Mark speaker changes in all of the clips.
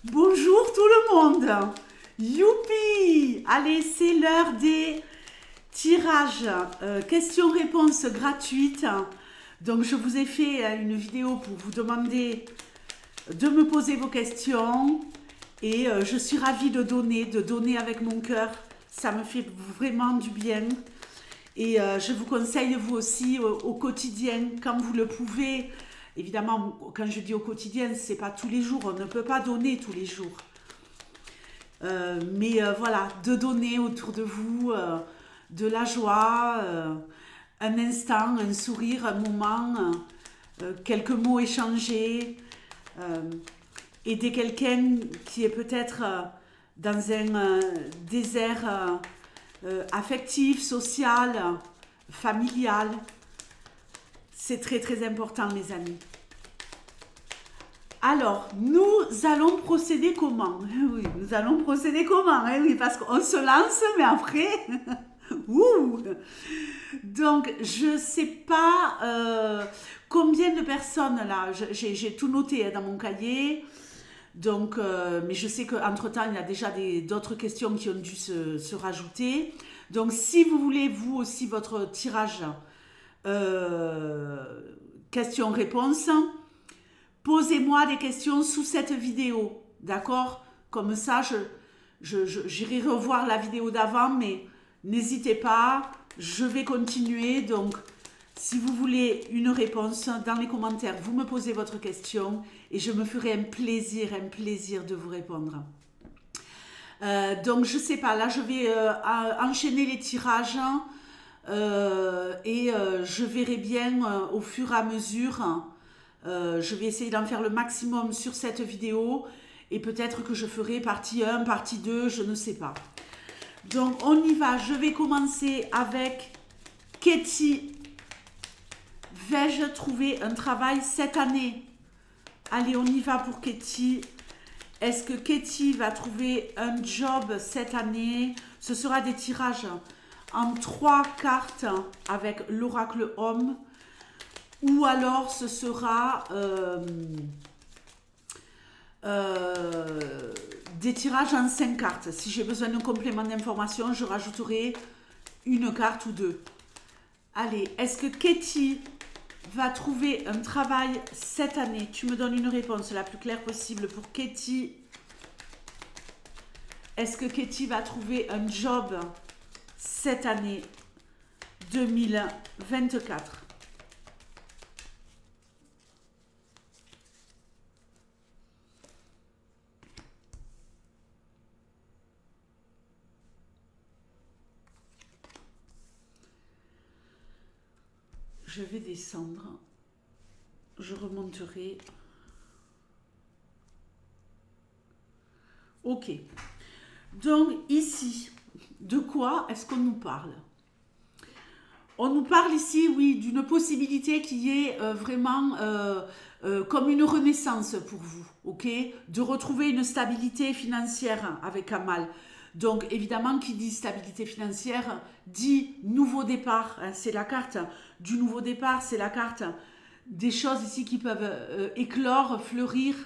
Speaker 1: Bonjour tout le monde. Youpi! Allez, c'est l'heure des tirages questions-réponses gratuites. Donc, je vous ai fait une vidéo pour vous demander de me poser vos questions. Et je suis ravie de donner avec mon cœur. Ça me fait vraiment du bien. Et je vous conseille, vous aussi, au quotidien, quand vous le pouvez. Évidemment, quand je dis au quotidien, c'est pas tous les jours. On ne peut pas donner tous les jours. Mais voilà, de donner autour de vous de la joie, un instant, un sourire, un moment, quelques mots échangés. Aider quelqu'un qui est peut-être dans un désert affectif, social, familial. C'est très très important, les amis. Alors, nous allons procéder comment? Oui, nous allons procéder comment? Oui, parce qu'on se lance, mais après... Ouh. Donc, je ne sais pas combien de personnes, là, j'ai tout noté dans mon cahier. Donc, mais je sais qu'entre-temps, il y a déjà d'autres questions qui ont dû se rajouter. Donc, si vous voulez, vous aussi, votre tirage questions-réponses, posez-moi des questions sous cette vidéo, d'accord? Comme ça, j'irai revoir la vidéo d'avant, mais n'hésitez pas, je vais continuer. Donc, si vous voulez une réponse, dans les commentaires, vous me posez votre question et je me ferai un plaisir de vous répondre. Donc, je ne sais pas, là, je vais enchaîner les tirages et je verrai bien au fur et à mesure. Je vais essayer d'en faire le maximum sur cette vidéo et peut-être que je ferai partie 1, partie 2, je ne sais pas. Donc, on y va. Je vais commencer avec Katie. Vais-je trouver un travail cette année? Allez, on y va pour Katie. Est-ce que Katie va trouver un job cette année? Ce sera des tirages en 3 cartes avec l'oracle homme. Ou alors ce sera des tirages en 5 cartes. Si j'ai besoin d'un complément d'information, je rajouterai une carte ou 2. Allez, est-ce que Katie va trouver un travail cette année? Tu me donnes une réponse la plus claire possible pour Katie. Est-ce que Katie va trouver un job cette année 2024? Je vais descendre. Je remonterai. Ok. Donc ici, de quoi est-ce qu'on nous parle? On nous parle ici, oui, d'une possibilité qui est vraiment comme une renaissance pour vous, ok? De retrouver une stabilité financière avec Amal. Donc évidemment, qui dit stabilité financière, dit nouveau départ. Hein, c'est la carte du nouveau départ, c'est la carte des choses ici qui peuvent éclore, fleurir.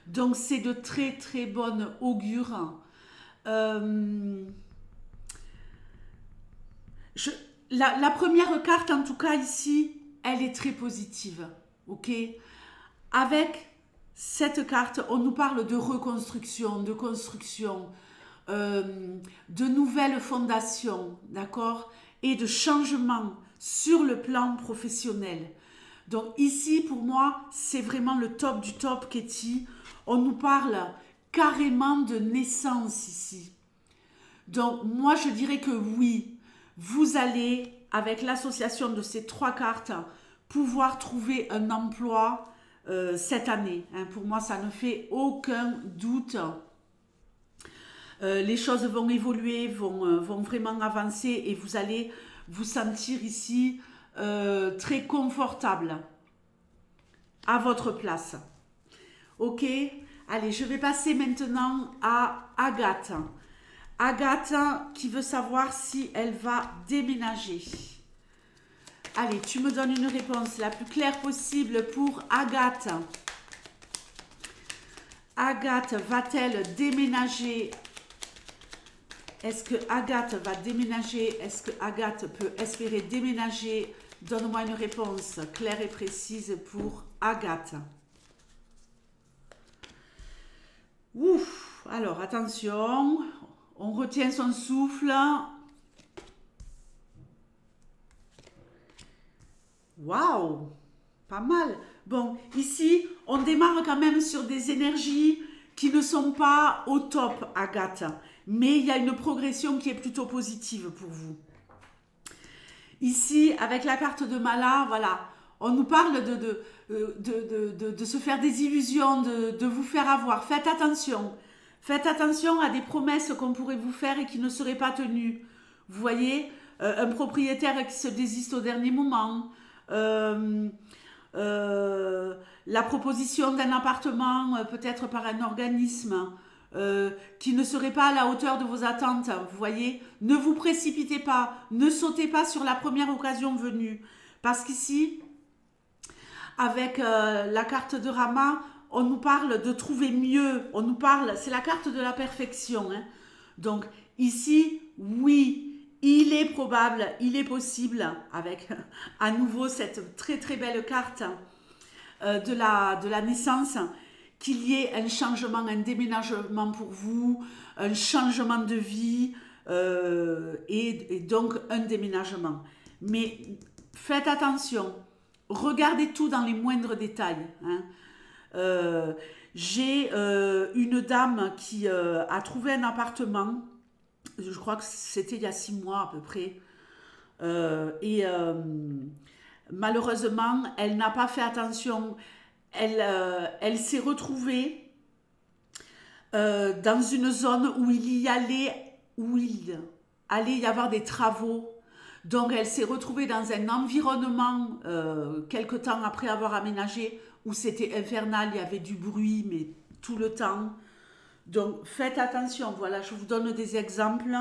Speaker 1: Donc c'est de très très bonnes augures. La première carte, en tout cas ici, elle est très positive. Ok? Avec cette carte, on nous parle de reconstruction, de construction, de nouvelles fondations, d'accord? Et de changement sur le plan professionnel. Donc ici, pour moi, c'est vraiment le top du top, Katie. On nous parle carrément de naissance ici. Donc moi, je dirais que oui, vous allez, avec l'association de ces 3 cartes, pouvoir trouver un emploi cette année. Hein, pour moi, ça ne fait aucun doute. Les choses vont évoluer, vont vraiment avancer et vous allez vous sentir ici très confortable à votre place. Ok? Allez, je vais passer maintenant à Agathe. Agathe qui veut savoir si elle va déménager. Allez, tu me donnes une réponse la plus claire possible pour Agathe. Agathe va-t-elle déménager? Est-ce que Agathe va déménager? Est-ce que Agathe peut espérer déménager? Donne-moi une réponse claire et précise pour Agathe. Ouf, alors attention, on retient son souffle. Waouh, pas mal. Bon, ici, on démarre quand même sur des énergies qui ne sont pas au top, Agathe. Mais il y a une progression qui est plutôt positive pour vous. Ici, avec la carte de Mala, voilà, on nous parle de se faire des illusions, de vous faire avoir. Faites attention. Faites attention à des promesses qu'on pourrait vous faire et qui ne seraient pas tenues. Vous voyez, un propriétaire qui se désiste au dernier moment. La proposition d'un appartement, peut-être par un organisme, qui ne serait pas à la hauteur de vos attentes. Vous voyez, ne vous précipitez pas, ne sautez pas sur la première occasion venue. Parce qu'ici, avec la carte de Rama, on nous parle de trouver mieux, on nous parle, c'est la carte de la perfection. Hein. Donc ici, oui, il est probable, il est possible, avec à nouveau cette très très belle carte de la naissance, qu'il y ait un changement, un déménagement pour vous, un changement de vie et donc un déménagement. Mais faites attention, regardez tout dans les moindres détails. Hein. J'ai une dame qui a trouvé un appartement, je crois que c'était il y a 6 mois à peu près, malheureusement, elle n'a pas fait attention. Elle s'est retrouvée dans une zone où il allait y avoir des travaux. Donc, elle s'est retrouvée dans un environnement, quelque temps après avoir aménagé, où c'était infernal, il y avait du bruit, mais tout le temps. Donc, faites attention. Voilà, je vous donne des exemples,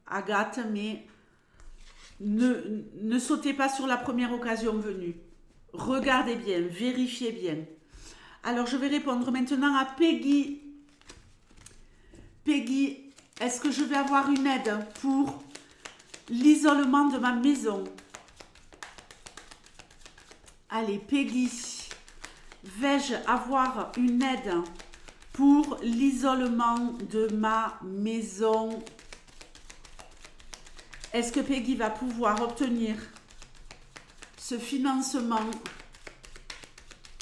Speaker 1: Agathe, mais ne sautez pas sur la première occasion venue. Regardez bien, vérifiez bien. Alors, je vais répondre maintenant à Peggy. Peggy, est-ce que je vais avoir une aide pour l'isolement de ma maison? Allez, Peggy, vais-je avoir une aide pour l'isolement de ma maison? Est-ce que Peggy va pouvoir obtenir ce financement?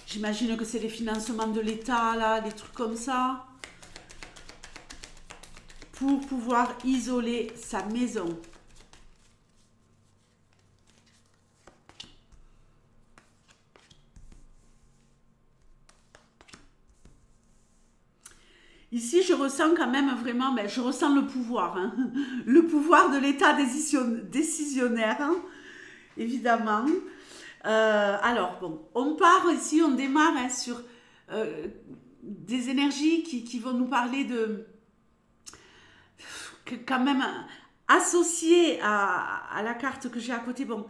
Speaker 1: J'imagine que c'est les financements de l'État, là, des trucs comme ça, pour pouvoir isoler sa maison. Ici, je ressens quand même vraiment, je ressens le pouvoir, hein, le pouvoir de l'État décisionnaire, hein, évidemment. Alors, bon, on part ici, on démarre hein, sur des énergies qui vont nous parler de, quand même, associées à la carte que j'ai à côté. Bon,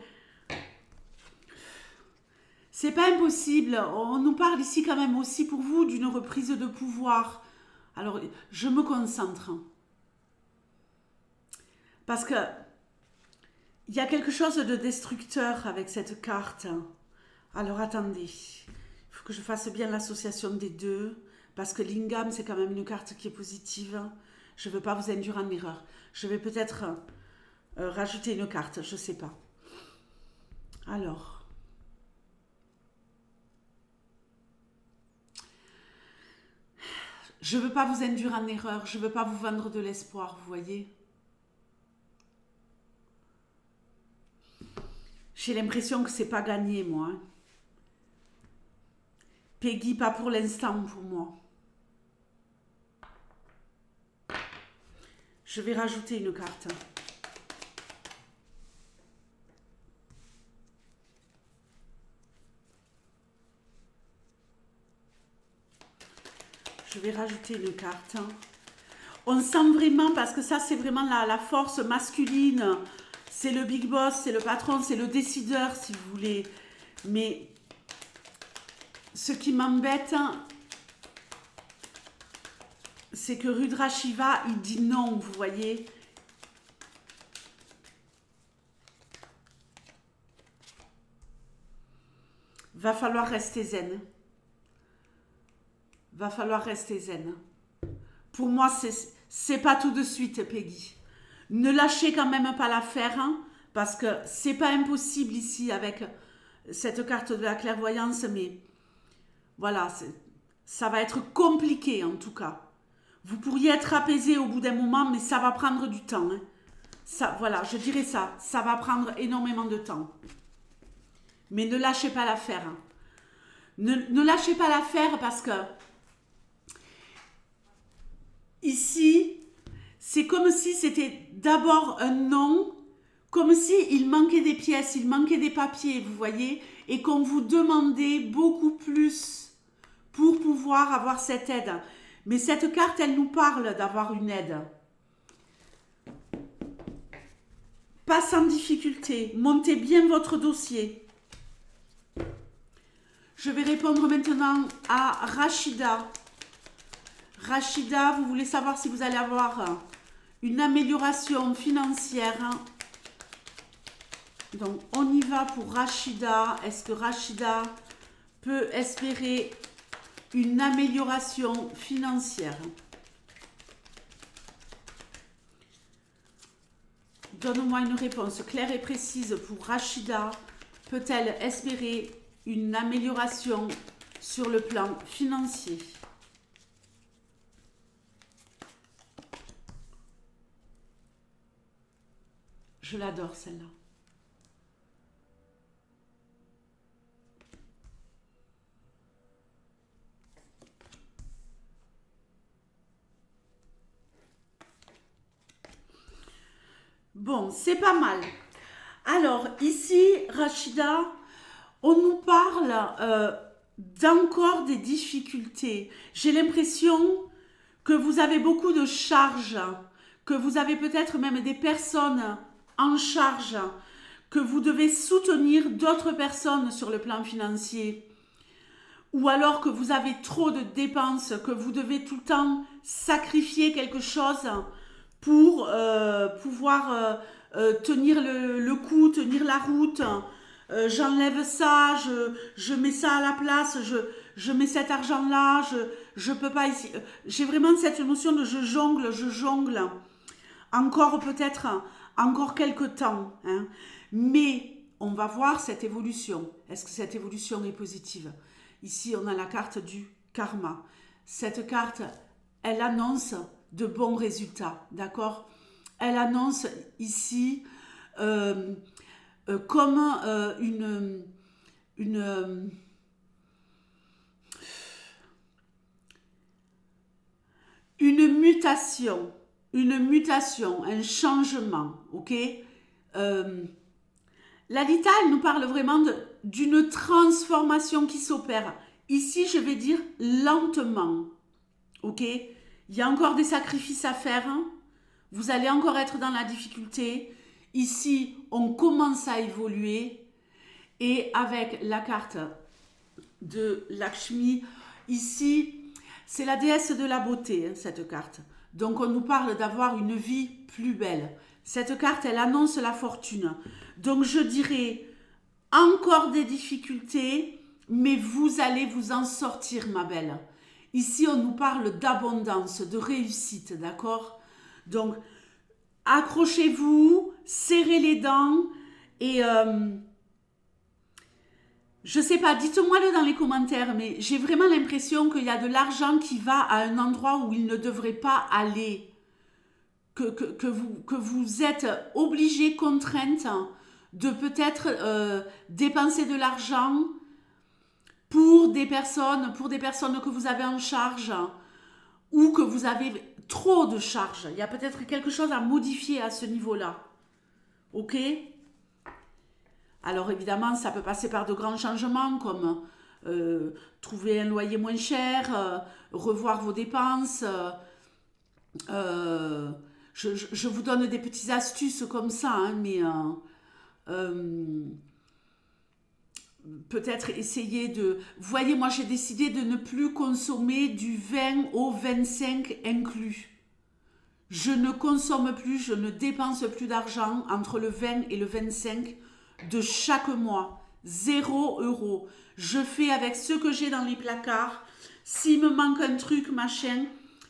Speaker 1: c'est pas impossible. On nous parle ici quand même aussi pour vous d'une reprise de pouvoir. Alors, je me concentre. Parce que il y a quelque chose de destructeur avec cette carte. Alors, attendez. Il faut que je fasse bien l'association des deux. Parce que Lingam, c'est quand même une carte qui est positive. Je ne veux pas vous induire en erreur. Je vais peut-être rajouter une carte. Je ne sais pas. Alors... Je ne veux pas vous induire en erreur, je ne veux pas vous vendre de l'espoir, vous voyez. J'ai l'impression que c'est pas gagné, moi. Hein. Peggy, pas pour l'instant pour moi. Je vais rajouter une carte. Je vais rajouter une carte. On sent vraiment, parce que ça c'est vraiment la force masculine. C'est le big boss, c'est le patron, c'est le décideur si vous voulez. Mais ce qui m'embête, c'est que Rudra Shiva, il dit non, vous voyez. Va falloir rester zen. Va falloir rester zen. Pour moi, c'est pas tout de suite, Peggy. Ne lâchez quand même pas l'affaire, hein, parce que c'est pas impossible ici avec cette carte de la clairvoyance, mais voilà, ça va être compliqué en tout cas. Vous pourriez être apaisé au bout d'un moment, mais ça va prendre du temps. Hein. Ça, voilà, je dirais ça. Ça va prendre énormément de temps. Mais ne lâchez pas l'affaire. Hein. Ne lâchez pas l'affaire parce que ici, c'est comme si c'était d'abord un non, comme si il manquait des pièces, il manquait des papiers, vous voyez, et qu'on vous demandait beaucoup plus pour pouvoir avoir cette aide. Mais cette carte, elle nous parle d'avoir une aide. Pas sans difficulté. Montez bien votre dossier. Je vais répondre maintenant à Rachida. Rachida, vous voulez savoir si vous allez avoir une amélioration financière. Donc, on y va pour Rachida. Est-ce que Rachida peut espérer une amélioration financière? Donne-moi une réponse claire et précise pour Rachida. Peut-elle espérer une amélioration sur le plan financier? Je l'adore celle-là. Bon, c'est pas mal. Alors, ici, Rachida, on nous parle d'encore des difficultés. J'ai l'impression que vous avez beaucoup de charges, que vous avez peut-être même des personnes en charge, que vous devez soutenir d'autres personnes sur le plan financier, ou alors que vous avez trop de dépenses, que vous devez tout le temps sacrifier quelque chose pour pouvoir tenir le coup, tenir la route. J'enlève ça, je mets ça à la place, je mets cet argent-là, je peux pas ici. J'ai vraiment cette notion de je jongle. Encore peut-être, encore quelques temps. Hein. Mais on va voir cette évolution. Est-ce que cette évolution est positive? Ici, on a la carte du karma. Cette carte, elle annonce de bons résultats, d'accord? Elle annonce ici comme une mutation, un changement, ok? Lalita, elle nous parle vraiment d'une transformation qui s'opère. Ici, je vais dire lentement, ok? Il y a encore des sacrifices à faire, hein? Vous allez encore être dans la difficulté. Ici, on commence à évoluer. Et avec la carte de Lakshmi, ici, c'est la déesse de la beauté, hein, cette carte. Donc, on nous parle d'avoir une vie plus belle. Cette carte, elle annonce la fortune. Donc, je dirais encore des difficultés, mais vous allez vous en sortir, ma belle. Ici, on nous parle d'abondance, de réussite, d'accord? Donc, accrochez-vous, serrez les dents et je sais pas, dites-moi-le dans les commentaires, mais j'ai vraiment l'impression qu'il y a de l'argent qui va à un endroit où il ne devrait pas aller. Que vous êtes obligé, contrainte de peut-être dépenser de l'argent pour des personnes que vous avez en charge ou que vous avez trop de charges. Il y a peut-être quelque chose à modifier à ce niveau-là. Ok? Alors évidemment, ça peut passer par de grands changements comme trouver un loyer moins cher, revoir vos dépenses. Je vous donne des petites astuces comme ça, hein, mais peut-être essayer de... Vous voyez, moi j'ai décidé de ne plus consommer du 20 au 25 inclus. Je ne consomme plus, je ne dépense plus d'argent entre le 20 et le 25 de chaque mois. 0 €. Je fais avec ce que j'ai dans les placards. S'il me manque un truc, machin,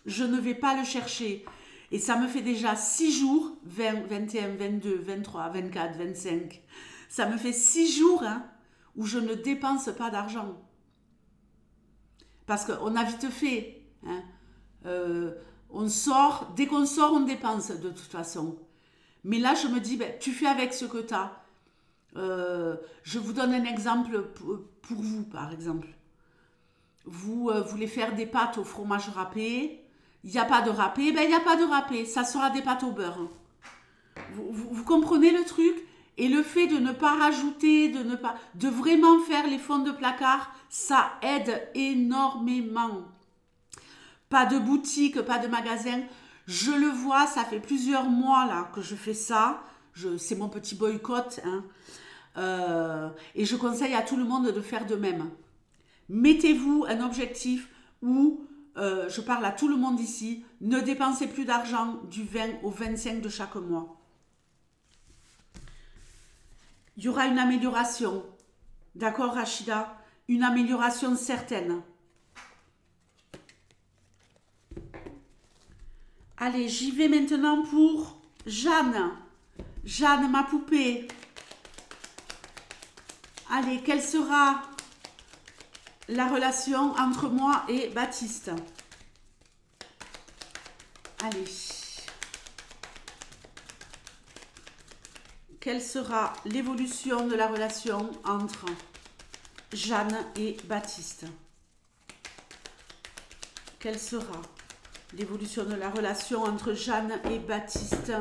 Speaker 1: je ne vais pas le chercher. Et ça me fait déjà 6 jours, 20, 21, 22, 23, 24, 25. Ça me fait 6 jours hein, où je ne dépense pas d'argent. Parce qu'on a vite fait. Hein. On sort, dès qu'on sort, on dépense de toute façon. Mais là, je me dis, ben, tu fais avec ce que tu as. Je vous donne un exemple pour vous, par exemple. Vous voulez faire des pâtes au fromage râpé. Il n'y a pas de râpé, ben il n'y a pas de râpé. Ça sera des pâtes au beurre. Vous comprenez le truc? Et le fait de ne pas rajouter, de vraiment faire les fonds de placard, ça aide énormément. Pas de boutique, pas de magasin. Je le vois, ça fait plusieurs mois là que je fais ça. C'est mon petit boycott. Hein. Et je conseille à tout le monde de faire de même. Mettez-vous un objectif où, je parle à tout le monde ici, ne dépensez plus d'argent du 20 au 25 de chaque mois. Il y aura une amélioration. D'accord, Rachida? Une amélioration certaine. Allez, j'y vais maintenant pour Jeanne. Jeanne, ma poupée. Allez, quelle sera la relation entre moi et Baptiste? Allez. Quelle sera l'évolution de la relation entre Jeanne et Baptiste? Quelle sera l'évolution de la relation entre Jeanne et Baptiste?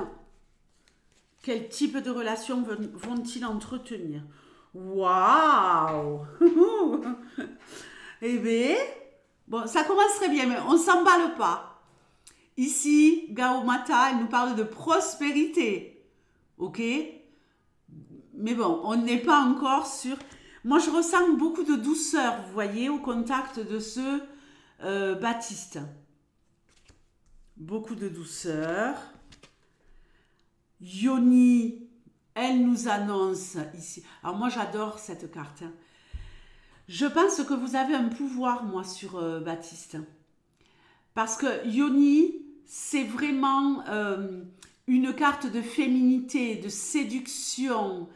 Speaker 1: Quel type de relation vont-ils entretenir? Waouh! Eh bien, bon, ça commence très bien, mais on ne s'emballe pas. Ici, Gaomata, elle nous parle de prospérité. Ok? Mais bon, on n'est pas encore sur... Moi, je ressens beaucoup de douceur, vous voyez, au contact de ce Baptiste. Beaucoup de douceur. Yoni, elle nous annonce ici. Alors moi, j'adore cette carte. Hein. Je pense que vous avez un pouvoir, moi, sur Baptiste. Parce que Yoni, c'est vraiment une carte de féminité, de séduction.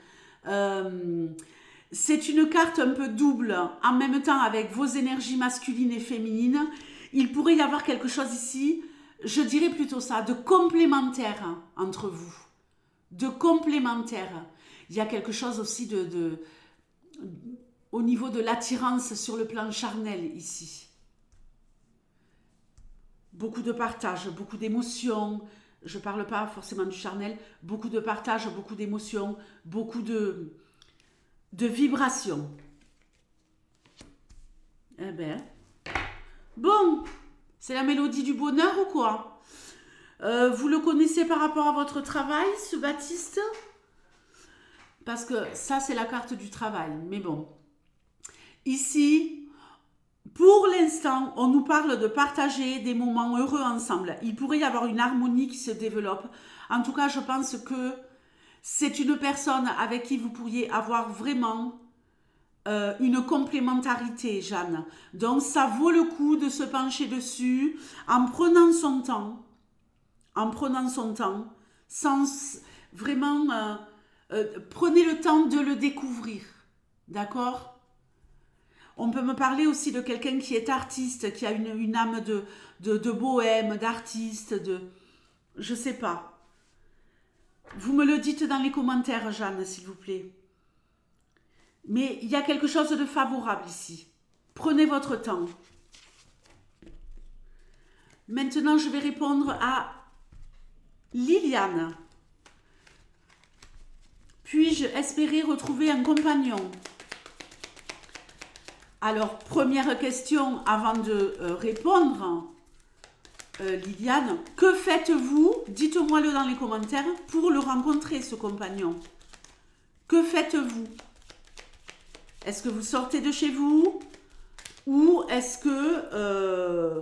Speaker 1: C'est une carte un peu double, en même temps avec vos énergies masculines et féminines. Il pourrait y avoir quelque chose ici, je dirais plutôt ça, de complémentaire entre vous. De complémentaire. Il y a quelque chose aussi au niveau de l'attirance sur le plan charnel ici. Beaucoup de partage, beaucoup d'émotions. Je ne parle pas forcément du charnel. Beaucoup de partage, beaucoup d'émotions, beaucoup de vibrations. Eh ben. Bon, c'est la mélodie du bonheur ou quoi? Vous le connaissez par rapport à votre travail, ce Baptiste? Parce que ça, c'est la carte du travail. Mais bon. Ici, pour l'instant, on nous parle de partager des moments heureux ensemble. Il pourrait y avoir une harmonie qui se développe. En tout cas, je pense que c'est une personne avec qui vous pourriez avoir vraiment une complémentarité, Jeanne. Donc, ça vaut le coup de se pencher dessus en prenant son temps. En prenant son temps, sans vraiment... prenez le temps de le découvrir. D'accord ? On peut me parler aussi de quelqu'un qui est artiste, qui a une âme de bohème, d'artiste, de... Je sais pas. Vous me le dites dans les commentaires, Jeanne, s'il vous plaît. Mais il y a quelque chose de favorable ici. Prenez votre temps. Maintenant, je vais répondre à Liliane. Puis-je espérer retrouver un compagnon? Alors, première question avant de répondre, Liliane, que faites-vous, dites-moi-le dans les commentaires, pour le rencontrer, ce compagnon? Que faites-vous? Est-ce que vous sortez de chez vous? Ou est-ce que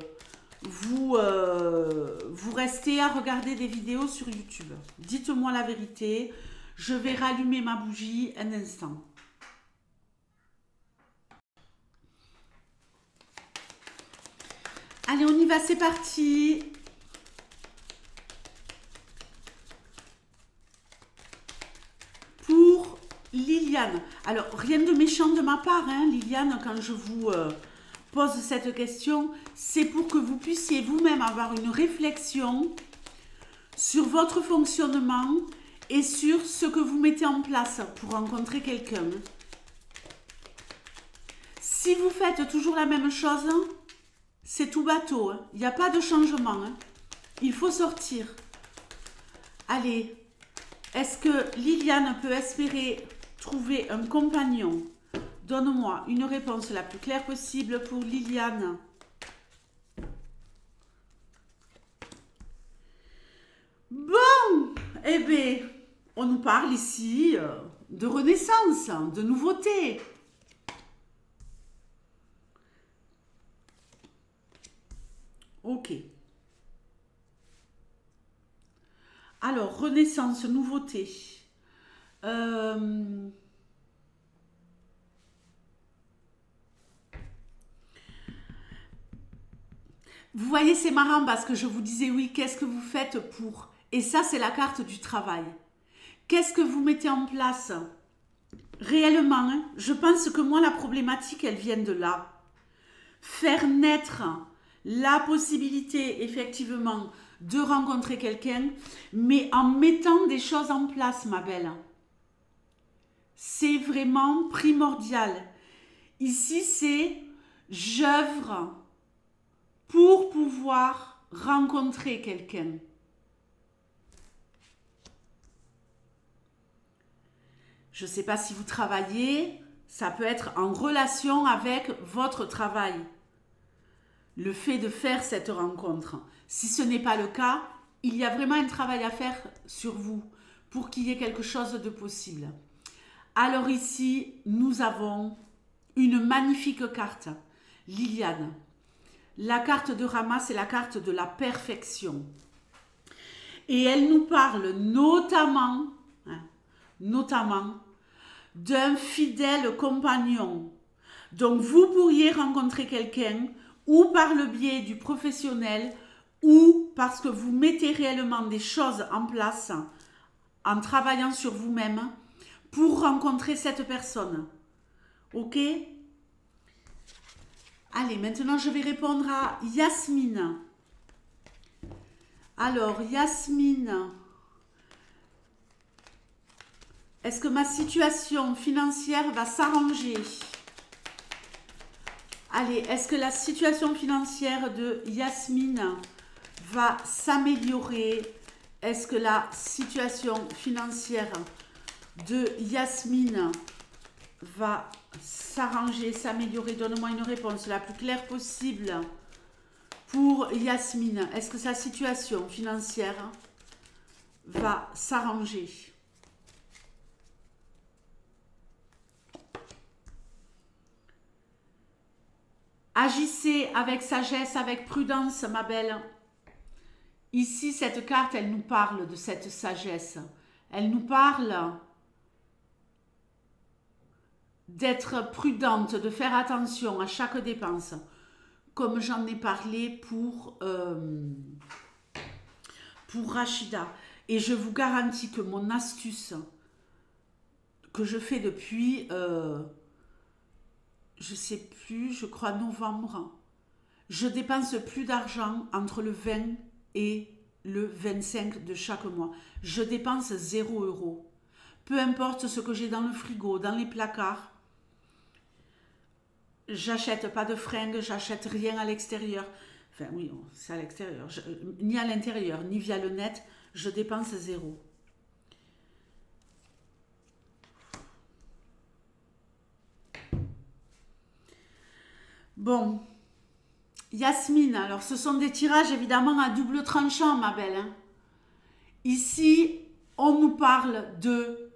Speaker 1: vous restez à regarder des vidéos sur YouTube? Dites-moi la vérité. Je vais rallumer ma bougie un instant. Allez, on y va, c'est parti. Pour Liliane. Alors, rien de méchant de ma part, hein, Liliane, quand je vous pose cette question, c'est pour que vous puissiez vous-même avoir une réflexion sur votre fonctionnement et sur ce que vous mettez en place pour rencontrer quelqu'un. Si vous faites toujours la même chose, c'est tout bateau. Il n'y a pas de changement. Il faut sortir. Allez, est-ce que Liliane peut espérer trouver un compagnon? Donne-moi une réponse la plus claire possible pour Liliane. Bon, eh bien, on nous parle ici de renaissance, de nouveauté. Ok. Alors, renaissance, nouveauté. Vous voyez, c'est marrant parce que je vous disais, oui, qu'est-ce que vous faites pour... Et ça, c'est la carte du travail. Qu'est-ce que vous mettez en place? Réellement, hein, je pense que moi, la problématique, elle vient de là. Faire naître la possibilité, effectivement, de rencontrer quelqu'un, mais en mettant des choses en place, ma belle. C'est vraiment primordial. Ici, c'est j'œuvre pour pouvoir rencontrer quelqu'un. Je ne sais pas si vous travaillez, ça peut être en relation avec votre travail. Le fait de faire cette rencontre. Si ce n'est pas le cas, il y a vraiment un travail à faire sur vous pour qu'il y ait quelque chose de possible. Alors ici, nous avons une magnifique carte, Liliane. La carte de Rama, c'est la carte de la perfection. Et elle nous parle notamment d'un fidèle compagnon. Donc vous pourriez rencontrer quelqu'un ou par le biais du professionnel ou parce que vous mettez réellement des choses en place en travaillant sur vous-même pour rencontrer cette personne. Ok? Allez, maintenant je vais répondre à Yasmine. Alors, Yasmine, est-ce que ma situation financière va s'arranger? Allez, est-ce que la situation financière de Yasmine va s'améliorer? Est-ce que la situation financière de Yasmine va s'arranger, s'améliorer? Donne-moi une réponse la plus claire possible pour Yasmine. Est-ce que sa situation financière va s'arranger? Agissez avec sagesse, avec prudence, ma belle. Ici, cette carte, elle nous parle de cette sagesse. Elle nous parle d'être prudente, de faire attention à chaque dépense. Comme j'en ai parlé pour Rachida. Et je vous garantis que mon astuce que je fais depuis... je sais plus, je crois novembre, je dépense plus d'argent entre le 20 et le 25 de chaque mois. Je dépense 0 €. Peu importe ce que j'ai dans le frigo, dans les placards, j'achète pas de fringues, j'achète rien à l'extérieur. Enfin oui, c'est à l'extérieur. Ni à l'intérieur, ni via le net, je dépense 0. Bon, Yasmine, alors ce sont des tirages évidemment à double tranchant, ma belle. Hein. Ici, on nous parle de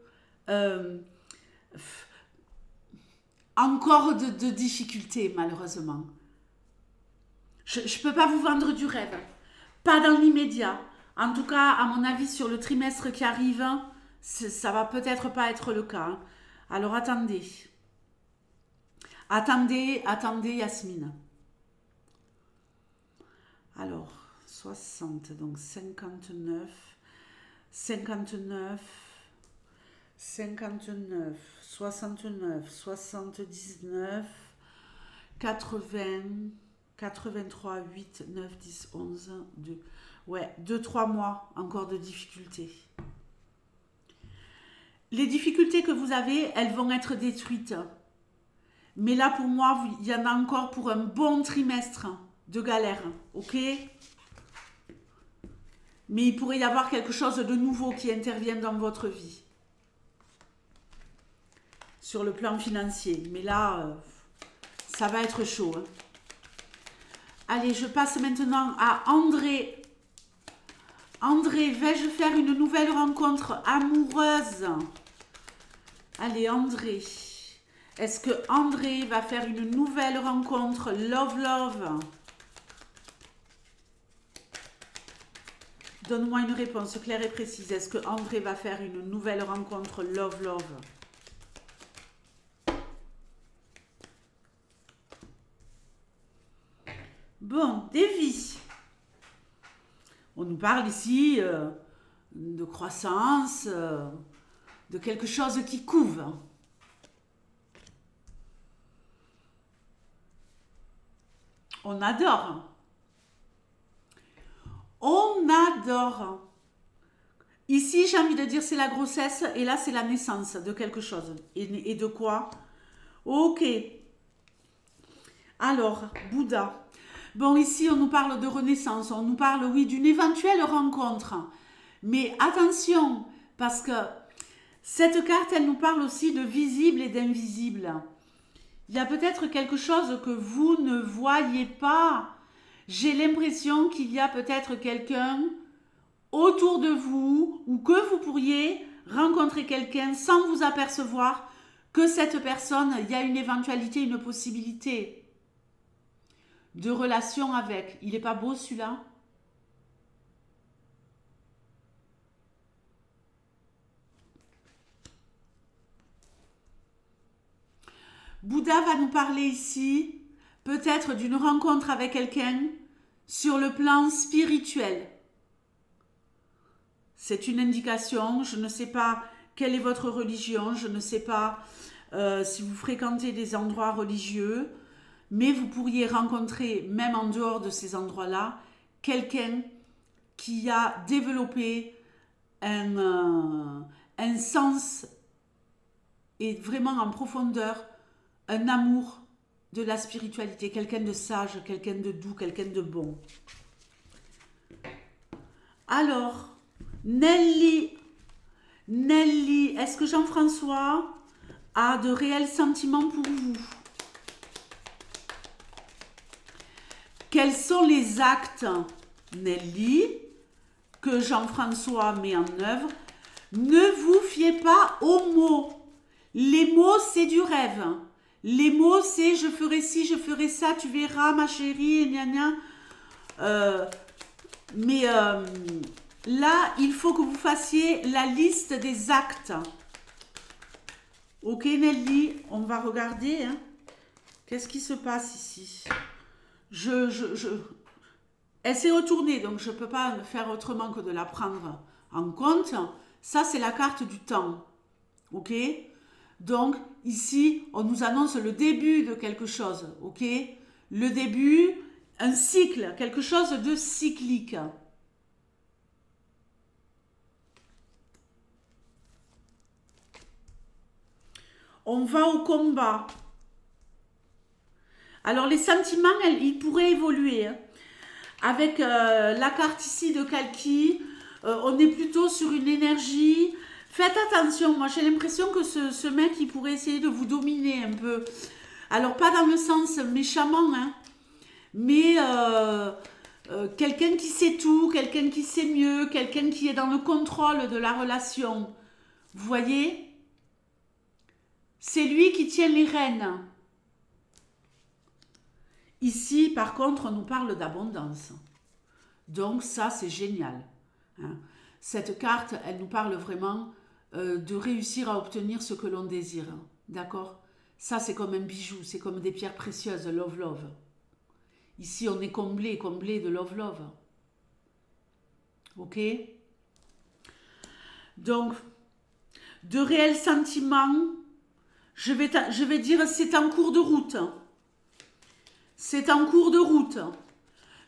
Speaker 1: encore de difficultés, malheureusement. Je ne peux pas vous vendre du rêve. Pas dans l'immédiat. En tout cas, à mon avis, sur le trimestre qui arrive, ça va peut-être pas être le cas. Alors attendez. Attendez, Yasmine. Alors, 60, donc 59, 59, 59, 69, 79, 80, 83, 8, 9, 10, 11, 2. Ouais, 2-3 mois encore de difficultés. Les difficultés que vous avez, elles vont être détruites. Mais là, pour moi, il y en a encore pour un bon trimestre de galère, ok? Mais il pourrait y avoir quelque chose de nouveau qui intervienne dans votre vie. Sur le plan financier. Mais là, ça va être chaud. Hein. Allez, je passe maintenant à André. André, vais-je faire une nouvelle rencontre amoureuse? Allez, André. Est-ce que André va faire une nouvelle rencontre love? Donne-moi une réponse claire et précise. Est-ce que André va faire une nouvelle rencontre love? Bon, Davy. On nous parle ici de croissance, de quelque chose qui couve. On adore. On adore. Ici, j'ai envie de dire, c'est la grossesse et là, c'est la naissance de quelque chose. Et de quoi? Ok. Alors, Bouddha. Bon, ici, on nous parle de renaissance. On nous parle, oui, d'une éventuelle rencontre. Mais attention, parce que cette carte, elle nous parle aussi de visible et d'invisible. Il y a peut-être quelque chose que vous ne voyez pas. J'ai l'impression qu'il y a peut-être quelqu'un autour de vous ou que vous pourriez rencontrer quelqu'un sans vous apercevoir que cette personne, il y a une éventualité, une possibilité de relation avec. Il n'est pas beau celui-là? Bouddha va nous parler ici peut-être d'une rencontre avec quelqu'un sur le plan spirituel. C'est une indication, je ne sais pas quelle est votre religion, je ne sais pas si vous fréquentez des endroits religieux, mais vous pourriez rencontrer, même en dehors de ces endroits-là, quelqu'un qui a développé un sens et vraiment en profondeur, un amour de la spiritualité, quelqu'un de sage, quelqu'un de doux, quelqu'un de bon. Alors, Nelly, est-ce que Jean-François a de réels sentiments pour vous? Quels sont les actes, Nelly, que Jean-François met en œuvre? Ne vous fiez pas aux mots. Les mots, c'est du rêve. Les mots, c'est je ferai ci, je ferai ça, tu verras, ma chérie, et gna gna. Là, il faut que vous fassiez la liste des actes. Ok, Nelly, on va regarder. Hein. Qu'est-ce qui se passe ici? Elle s'est retournée, donc je ne peux pas faire autrement que de la prendre en compte. Ça, c'est la carte du temps. Ok? Donc, ici, on nous annonce le début de quelque chose. Ok? Le début, un cycle, quelque chose de cyclique. On va au combat. Alors, les sentiments, ils pourraient évoluer. Hein. Avec la carte ici de Kalki, on est plutôt sur une énergie. Faites attention, moi j'ai l'impression que ce mec, il pourrait essayer de vous dominer un peu. Alors, pas dans le sens méchamment, hein, mais quelqu'un qui sait tout, quelqu'un qui sait mieux, quelqu'un qui est dans le contrôle de la relation. Vous voyez? C'est lui qui tient les rênes. Ici, par contre, on nous parle d'abondance. Donc ça, c'est génial. Hein. Cette carte, elle nous parle vraiment de réussir à obtenir ce que l'on désire. D'accord? Ça, c'est comme un bijou, c'est comme des pierres précieuses, love, love. Ici, on est comblé, comblé de love, love. Ok? Donc, de réels sentiments, je vais dire c'est en cours de route. C'est en cours de route.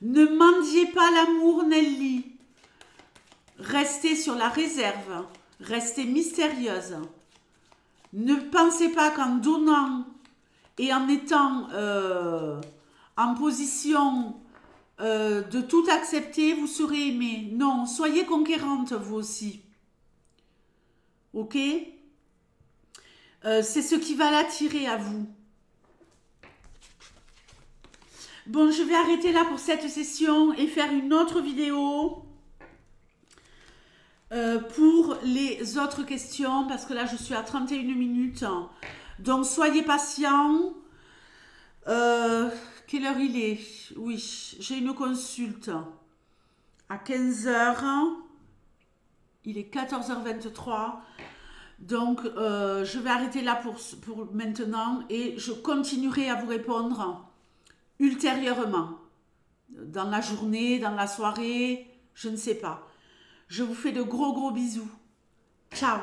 Speaker 1: Ne mendiez pas l'amour, Nelly. Restez sur la réserve. Restez mystérieuse. Ne pensez pas qu'en donnant et en étant en position de tout accepter, vous serez aimé. Non, soyez conquérante vous aussi. Ok? C'est ce qui va l'attirer à vous. Bon, je vais arrêter là pour cette session et faire une autre vidéo pour les autres questions, parce que là, je suis à 31 minutes. Donc, soyez patients. Quelle heure il est? Oui, j'ai une consulte à 15 h. Il est 14h23. Donc, je vais arrêter là pour maintenant et je continuerai à vous répondre ultérieurement. Dans la journée, dans la soirée, je ne sais pas. Je vous fais de gros bisous. Ciao!